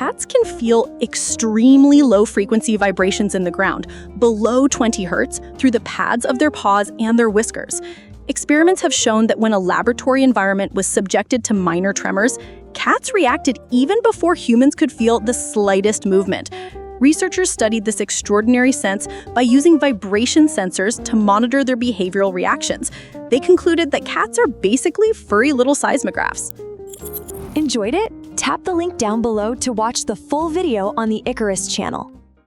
cats can feel extremely low-frequency vibrations in the ground, below 20 hertz, through the pads of their paws and their whiskers. Experiments have shown that when a laboratory environment was subjected to minor tremors, cats reacted even before humans could feel the slightest movement. Researchers studied this extraordinary sense by using vibration sensors to monitor their behavioral reactions. They concluded that cats are basically furry little seismographs. Enjoyed it? Tap the link down below to watch the full video on the Icarus channel.